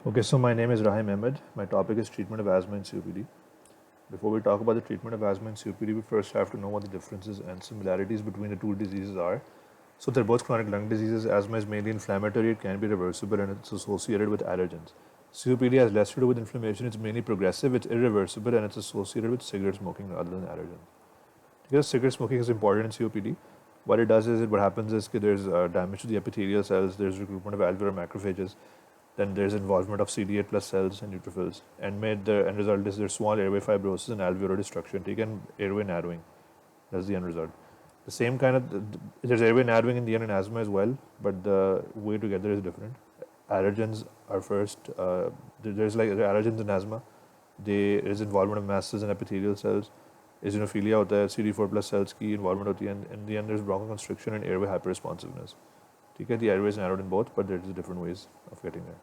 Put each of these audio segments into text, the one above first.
Okay, so my name is Rahim Ahmed. My topic is treatment of asthma and COPD. Before we talk about the treatment of asthma and COPD, we first have to know what the differences and similarities between the two diseases are. So they're both chronic lung diseases. Asthma is mainly inflammatory, it can be reversible, and it's associated with allergens. COPD has less to do with inflammation, it's mainly progressive, it's irreversible, and it's associated with cigarette smoking rather than allergens. Because cigarette smoking is important in COPD. What it does is, what happens is that there's damage to the epithelial cells, there's recruitment of alveolar macrophages, then there's involvement of CD8 plus cells and neutrophils, and the end result is there's small airway fibrosis and alveolar destruction, taken airway narrowing. That's the end result. The same kind of, there's airway narrowing in the end in asthma as well, but the way to get there is different. Allergens are first, there's like allergens in asthma, there is involvement of mast cells and epithelial cells, eosinophilia hota hai, CD4 plus cells की involvement होती है, and in the end there's bronchoconstriction and airway hyperresponsiveness. ठीक है, the airway is narrowed in both, but there's different ways of getting there.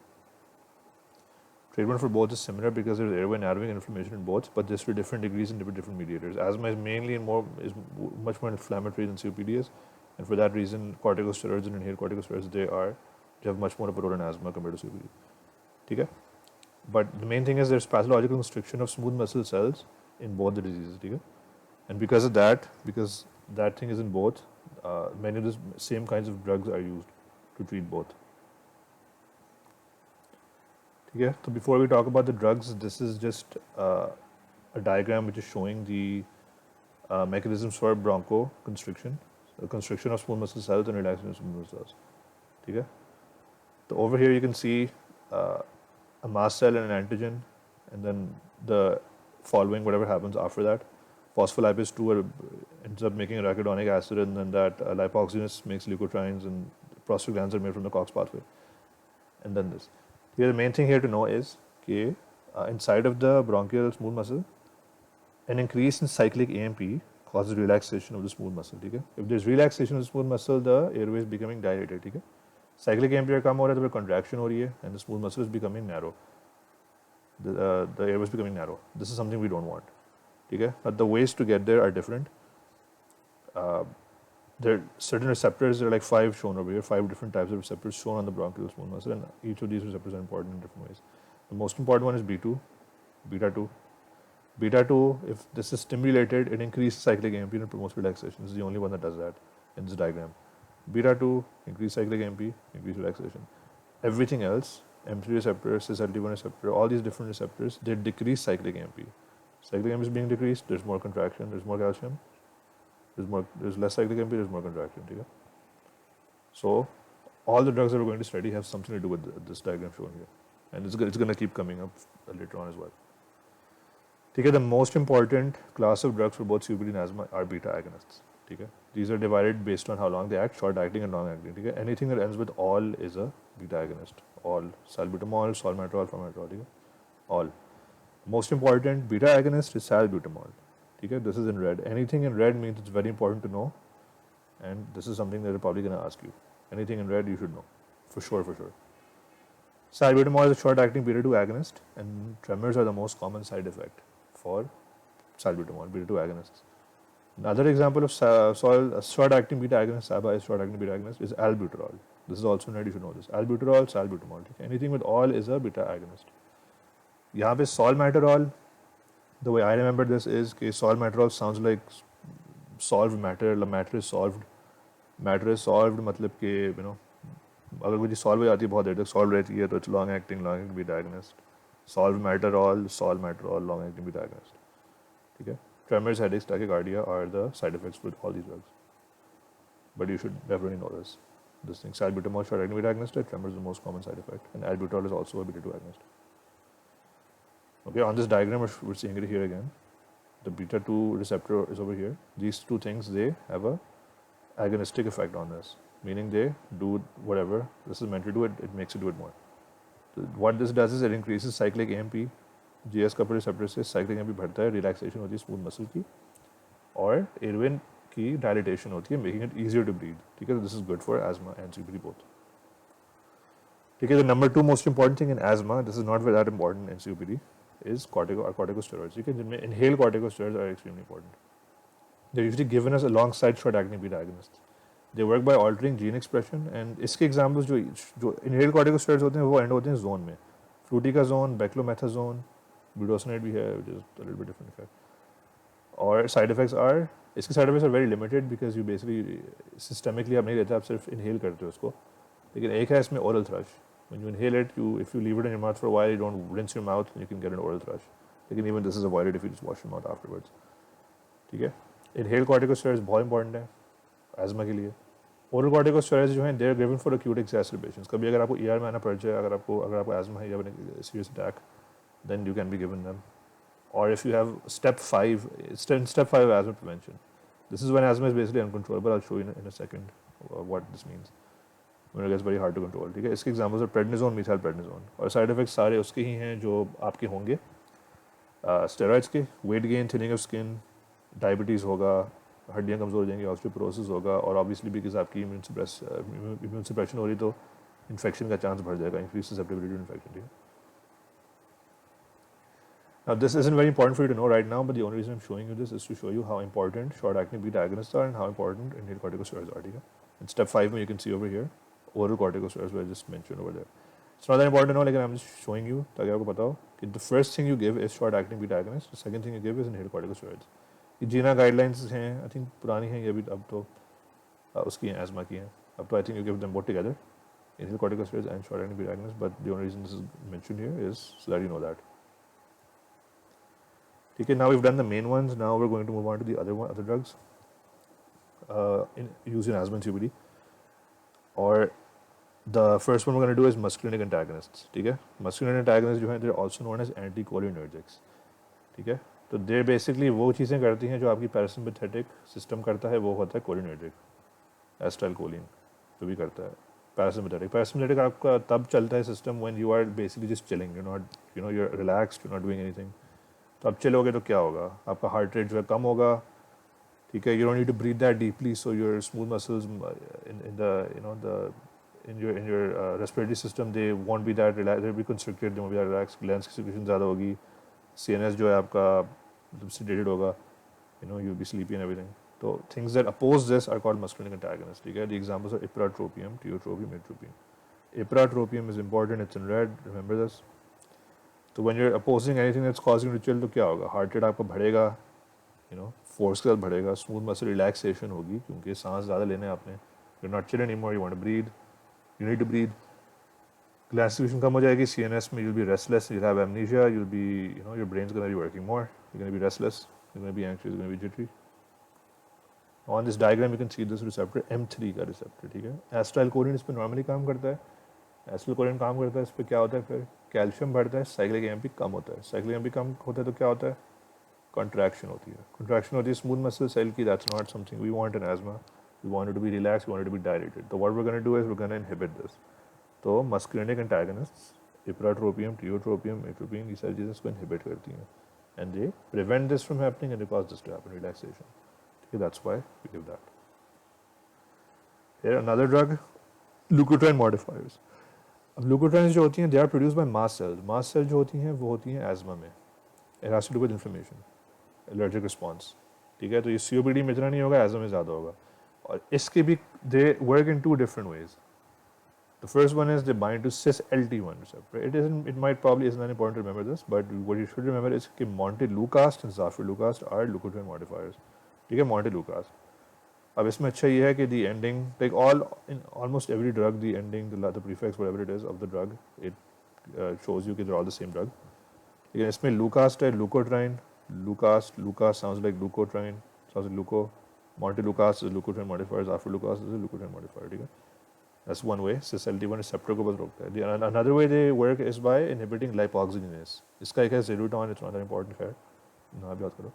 Treatment for both is similar because there's airway narrowing and inflammation in both, but there's to different degrees and different mediators. Asthma is mainly much more inflammatory than COPD is, and for that reason, corticosteroids and inhaled corticosteroids they have much more of a role in asthma compared to COPD. Okay? But the main thing is there's pathological constriction of smooth muscle cells in both the diseases. Okay? And because of that, because that thing is in both, many of the same kinds of drugs are used to treat both. Okay, so before we talk about the drugs, this is just a diagram which is showing the mechanisms for bronchoconstriction, so constriction of smooth muscle cells and relaxation of smooth muscle cells. Okay, so over here you can see a mast cell and an antigen, and then the following whatever happens after that. Phospholipase 2 ends up making arachidonic acid, and then that lipoxygenase makes leukotrienes, and prostaglandins are made from the COX pathway, and then this. Here, the main thing here to know is that inside of the bronchial smooth muscle, an increase in cyclic AMP causes relaxation of the smooth muscle. Okay? If there's relaxation of the smooth muscle, the airway is becoming dilated. Okay? Cyclic AMP कम हो रहा है तो contraction हो रही है, and the smooth muscle is becoming narrow. The airway is becoming narrow. This is something we don't want. Okay? But the ways to get there are different. There are certain receptors, there are like 5 shown over here, 5 different types of receptors shown on the bronchial smooth muscle, and each of these receptors are important in different ways. The most important one is B2, beta 2. Beta 2, if this is stimulated, it increases cyclic AMP and promotes relaxation. This is the only one that does that in this diagram. Beta 2, increase cyclic AMP, increase relaxation. Everything else, M3 receptor, cis-LT1 receptor, all these different receptors, they decrease cyclic AMP. Cyclic AMP is being decreased, there's more contraction, there's more calcium, there's less cyclic AMP, there's more contraction. Okay? So all the drugs that we're going to study have something to do with this diagram shown here, and it's going to keep coming up later on as well. Okay, the most important class of drugs for both COPD and asthma are beta agonists. Okay? These are divided based on how long they act, short acting and long acting. Okay? Anything that ends with all is a beta agonist. All, salbutamol, solmetrol, formoterol. Okay? All. Most important beta agonist is salbutamol. Okay? This is in red. Anything in red means it's very important to know, and this is something that they're probably going to ask you. Anything in red you should know, for sure. Salbutamol is a short-acting beta 2 agonist, and tremors are the most common side effect for salbutamol, beta 2 agonists. Another example of short-acting beta agonist, SABA is short-acting beta agonist, is albuterol. This is also red, you should know this. Albuterol, salbutamol. Okay? Anything with all is a beta agonist. यहाँ पे solmeterol, the way I remember this is that solmeterol sounds like solved matter, matter is solved. Matter is solved मतलब कि you know अगर कोई चीज़ solve हो जाती है बहुत देर तक सॉल्व रहती है तो it's long acting beta agonist. Salmeterol long acting beta agonist. ठीक है. Tremors, headaches, tachycardia are the side effects with all these drugs, but you should definitely know this thing. Salbutamol short acting beta agonist, tremor is the most common side effect, and albuterol is also a beta 2 agonist. Okay, on this diagram we're seeing it here again. The beta 2 receptor is over here. These two things, they have a agonistic effect on this, meaning they do whatever this is meant to do, it makes it do it more. So what this does is it increases cyclic AMP. GS coupled receptor से cyclic AMP बढ़ता है, relaxation होती है smooth muscle की, और airway की dilatation होती है, making it easier to breathe. ठीक है, this is good for asthma and COPD both. ठीक है, the number 2 most important thing in asthma, this is not that important in COPD, is corticosteroids. ठीक है, जिनमें inhaled corticosteroids are extremely important. They're usually given as alongside short-acting beta agonists. They work by altering gene expression, and इसके examples जो inhaled corticosteroids होते हैं वो end होते हैं zone में. Fluticasone, beclomethasone, budesonide भी है, which is a little bit different effect. और side effects are, इसके side effects are very limited because you basically systemically आप नहीं लेते, आप सिर्फ inhale करते हो उसको. लेकिन एक है इसमें oral thrush. When you inhale it, if you leave it in your mouth for a while, you don't rinse your mouth, you can get an oral thrush. लेकिन even this is avoided if you just wash your mouth afterwards. ठीक है. Inhaled corticosteroids बहुत important है asthma के लिए. Oral corticosteroids जो हैं they are given for acute exacerbations. कभी अगर आपको ER में आना पड़ जाए, अगर आपको asthma है या serious attack, then you can be given them. Or if you have step 5 asthma prevention. This is when asthma is basically uncontrollable. I'll show you in a second what this means. When it gets very hard to control. ठीक है. इसके examples are prednisone, methylprednisone. और side effects सारे उसके ही हैं जो आपके होंगे. Steroids के, weight gain, thinning of skin, diabetes होगा, हड्डियाँ कमज़ोर हो जाएंगी, ऑस्टियोपोरोसिस होगा, और ऑब्वियसली बिकॉज आपकी इम्यून सप्रेशन हो रही तो इन्फेक्शन का चांस बढ़ जाएगा, इंक्रीज ससेप्टिबिलिटी टू इन्फेक्शन. ठीक है. Now this isn't very important for you to know right now, but the only reason I'm showing you this is to show you how important short-acting beta agonists are and how important inhaled corticosteroids are. ठीक है. In step 5 में you can see over here, oral corticosteroids were just mentioned over there. It's not that important to know, लेकिन I'm just showing you ताकि आपको पता हो कि the first thing you give is short-acting beta agonist, the second thing you give is inhaled corticosteroids. ये जीना guidelines हैं, I think पुरानी हैं, ये अभी अब तो उसकी हैं, एज़मा की हैं. अब तो I think you give them both together, inhaled corticosteroids and short-acting beta agonists, but the only reason this is mentioned here is so that you know that. Okay, now we've done the main ones. Now we're going to move on to the other drugs used in asthma and COPD. Or the first one we're going to do is muscarinic antagonists. ठीक है. Muscarinic antagonists जो हैं, they're also known as anticholinergics. ठीक है. तो they basically वो चीज़ें करती हैं जो आपकी पैरासिम्पैथेटिक सिस्टम करता है, वो होता है कोलिनर्जिक, एसिटाइलकोलिन जो भी करता है. पैरासिम्पैथेटिक आपका तब चलता है system when you are basically just chilling, you're relaxed, you're not doing anything. तो अब चिलोगे तो क्या होगा, आपका हार्ट रेट जो है कम होगा. ठीक है. You don't need to breathe that deeply, so your smooth muscles in your respiratory system they won't be that relaxed, they'll be constricted, they won't be that relaxed, glands की secretion ज़्यादा होगी, CNS जो है आपका मतलब sedated होगा, you'll be sleepy and everything. So things that oppose this are called muscarinic antagonists. ठीक है. The examples are ipratropium, tiotropium, atropium. Ipratropium is important, it's in red, remember this. तो when you're opposing anything that's causing you to chill, तो क्या होगा, heart rate आपका बढ़ेगा, force के साथ बढ़ेगा, स्मूथ मसल रिलैक्सेशन होगी क्योंकि सांस ज़्यादा लेने आपने, you're not chill anymore, you want to breathe, you need to breathe. Gland secretion कम हो जाएगी, CNS में you'll be restless, you'll have amnesia, you'll be, your brain's going to be working more, you're going to be restless, you're going to be anxious, you're going to be jittery. On this diagram you can see this receptor M3 का receptor. ठीक है. Acetylcholine इस पर normally काम करता है. Acetylcholine काम करता है, इस पर क्या होता है, फिर कैल्शियम बढ़ता है, साइक्लिक एएमपी कम होता है. साइक्लिक एएमपी कम होता है तो क्या होता है, कॉन्ट्रैक्शन होती है. कॉन्ट्रैक्शन होती है स्मूथ मसल सेल की. That's not something we want in asthma. We want it to be relax, we want it to be dilated. तो what we are gonna do is we are gonna inhibit this. तो muscarinic antagonists, ipratropium, tiotropium, atropine, ये सारी चीज़ें इसको inhibit करती हैं and they prevent this from happening and they cause this to happen, relaxation. ठीक है. That's why we give that. Here another drug, leukotriene modifiers. अब लुकोट्राइन्स जो होती हैं they are produce by mast cells. Mast cell जो होती हैं वो होती हैं एज़मा में. It has to do with inflammation, allergic response. ठीक है. तो ये COPD में इतना नहीं होगा, एज़मा में ज़्यादा होगा. और इसके भी they work in 2 different ways. The first one is they bind to cis-LT1 receptor. It might probably isn't that important to remember this, but what you should remember is that montelukast and zafirlukast are leukotriene modifiers. ठीक है. montelukast. अब इसमें अच्छा ये है कि the ending, like in almost every drug, the ending, the prefix, whatever it is of the drug, it shows you that they're all the same drug. ठीक है. इसमें lukast है, leukotriene, lukast sounds like leukotriene, sounds like leuko. montelukast is a leukotriene modifier, zafirlukast is a leukotriene modifier. ठीक है. That's one way. cis-LT1 receptor को बस रोकता है. Another way they work is by inhibiting lipoxygenase. इसका एक है Zeruton, it's not that important है. ना भी बात करो.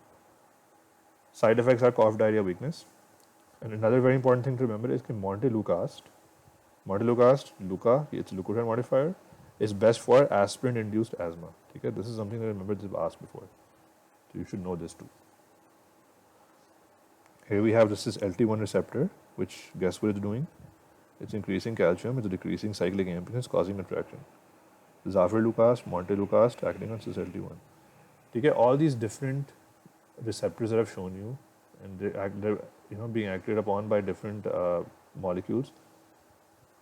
Side effects are cough, diarrhea, weakness. And another very important thing to remember is that montelukast, Luca, it's a leukotriene modifier, is best for aspirin-induced asthma. Okay? This is something that I remember they've asked before. So you should know this too. Here we have this is LT1 receptor, which guess what it's doing? It's increasing calcium, it's decreasing cyclic AMP, it's causing contraction. Zafirlukast, montelukast acting on cis-LT1. Okay? All these different receptors that I've shown you, and they're being acted upon by different molecules,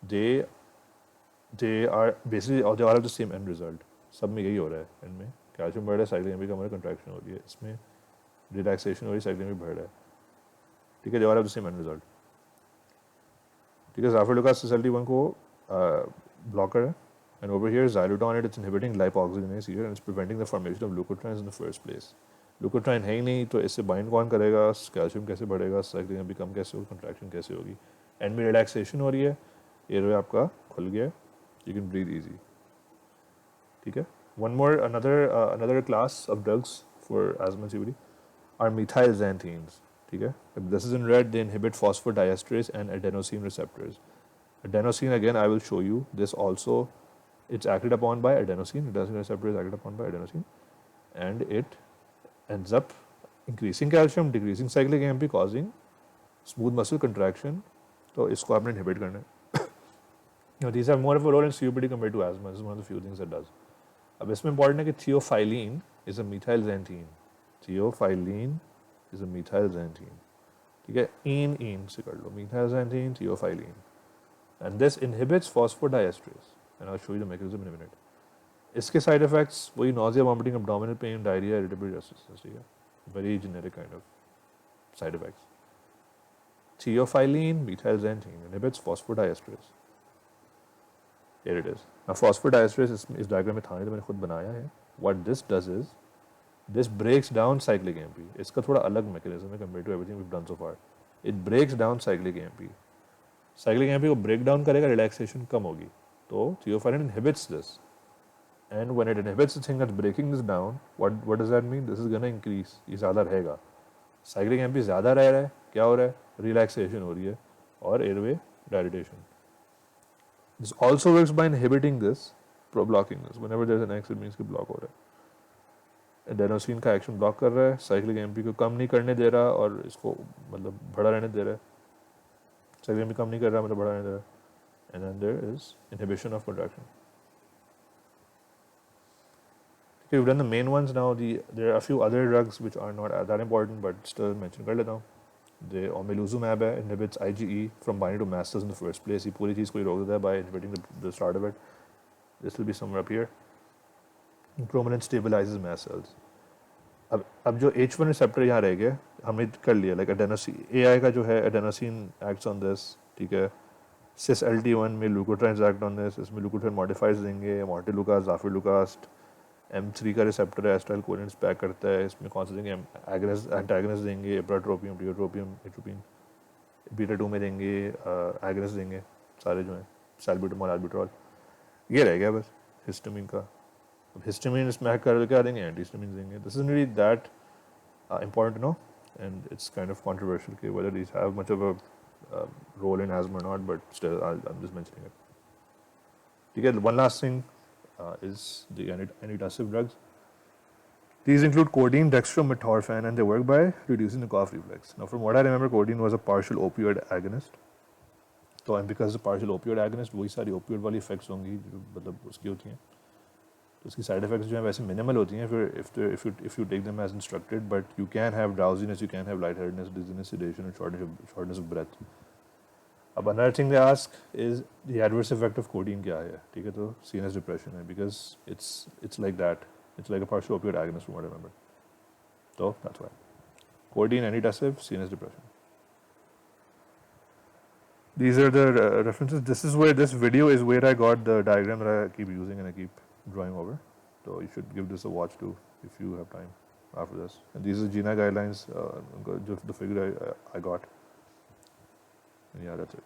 they are basically, they all have the same end result. सब में यही हो रहा है and में, calcium बढ़ रहा है, साइक्लिक एमपी कम हो रहा है, कंट्रैक्शन हो रही है, इसमें रिलैक्सेशन हो रही है, साइक्लिक एमपी बढ़ रहा है, ठीक है, they are have the same end result, ठीक है। ज़ाफरलुकास सिसल्टी-1 को ब्लॉकर है, and over here xylitol it's inhibiting lipoxygenase here and it's preventing the formation of leukotrienes in the first place. leukotriene है ही नहीं तो इससे बाइंड कौन करेगा, कैल्शियम कैसे बढ़ेगा, साइक्लिक एमपी कम कैसे होगी, कंट्रैक्शन कैसे होगी, एंड में रिलैक्सेशन हो रही है, एयरवे आपका खुल गया, यू कैन ब्रीथ इजी, ठीक है। One more another class of drugs for asthma COPD are methyl xanthines, ठीक है। If this is in red, they inhibit phosphodiesterase and adenosine receptors. Adenosine, again, I will show you this also. It's acted upon by adenosine. Adenosine receptor is acted upon by adenosine, and it ends up increasing calcium, decreasing cyclic AMP, causing smooth muscle contraction. तो इसको आपने inhibit करना है. Now these have more of a role in COPD compared to asthma. This is one of the few things that does. अब इसमें important है कि theophylline is a methyl xanthine. Theophylline is a methyl xanthine. ठीक है, इन से कर लो, methyl xanthine, theophylline, and this inhibits phosphodiesterase. And I'll show you the mechanism in a minute. इसके side effects वही nausea, vomiting, abdominal pain, diarrhea, irritable restlessness, ठीक है, very generic kind of side effects. Theophylline, methyl xanthine inhibits phosphodiesterase. Here it is. Now phosphodiesterase इस diagram में था नहीं तो मैंने खुद बनाया है. What this does is this breaks down cyclic AMP. इसका थोड़ा अलग mechanism है compared to everything we've done so far. It breaks down cyclic AMP. Cyclic AMP को break down करेगा, relaxation कम होगी. तो theophylline inhibits this. And when it inhibits the thing that's breaking this down, what does that mean? This is gonna increase. ये ज़्यादा रहेगा. Cyclic AMP ज़्यादा रह रहा है, क्या हो रहा है? Relaxation हो रही है और airway dilatation. This also works by inhibiting this, blocking this. Whenever there's an X, it means कि block हो रहा है. एडेनोसिन का एक्शन ब्लॉक कर रहा है, साइक्लिक एमपी को कम नहीं करने दे रहा और इसको मतलब बढ़ा रहने दे रहा है. साइक्लिक एमपी कम नहीं कर रहा मतलब बढ़ा रहने दे रहा है. And then there is inhibition of contraction. Okay, we've done the main ones now. There are a few other drugs which are not that important but still mention कर लेता हूँ. The omalizumab inhibits IgE from binding to mast cells in the first place. ये पूरी चीज़ को ही रोक देता है by inhibiting the start of it. This will be somewhere up here. Prominence stabilizes mast cells. अब जो H1 receptor यहाँ रह गया, हमने कर लिया, like adenosine, AI का जो है adenosine acts on this, ठीक है. cis-LT1 में leukotrienes act on this, इसमें leukotriene modifiers देंगे, montelukast, zafirlukast, M3 का रिसेप्टर है, acetylcholine's पैक करता है, इसमें कौन सा देंगे, एंटागनिस्ट देंगे, इप्राट्रोपियम, टियोट्रोपियम, एट्रोपिन, बीटा 2 में देंगे, एगनिस्ट देंगे, सारे जो हैं, सैल्ब्यूटामॉल, एल्ब्यूट्रॉल, ये रह गया बस हिस्टामिन का. अब हिस्टामिन इसमें हैक कर क्या देंगे, एंटीहिस्टामिन देंगे. This is really that important to know, and it's kind of controversial कि whether these have much of a role in asthma or not, but still I'm just mentioning it. ठीक है, one last thing is the antitussive drugs. These include codeine, dextromethorphan, and they work by reducing the cough reflex. Now, from what I remember, codeine was a partial opioid agonist. तो and because the partial opioid agonist, वही सारी opioid वाली effects होंगी जो मतलब उसकी होती हैं. तो उसकी साइड इफेक्ट्स जो हैं वैसे मिनिमल होती हैं if you take them as instructed, but you can have drowsiness, you can have lightheadedness, dizziness, sedation, and shortness of breath. अब another thing they ask is the adverse effect of codeine क्या है, ठीक है, तो CNS depression है, because it's like that, it's like a partial opioid agonist from what I remember. So that's why codeine, antitussive, CNS depression. These are the references. This is where this video is where I got the diagram that I keep using and I keep drawing over. So you should give this a watch too if you have time after this. And these are GINA guidelines, just the figure I got. And yeah, that's it.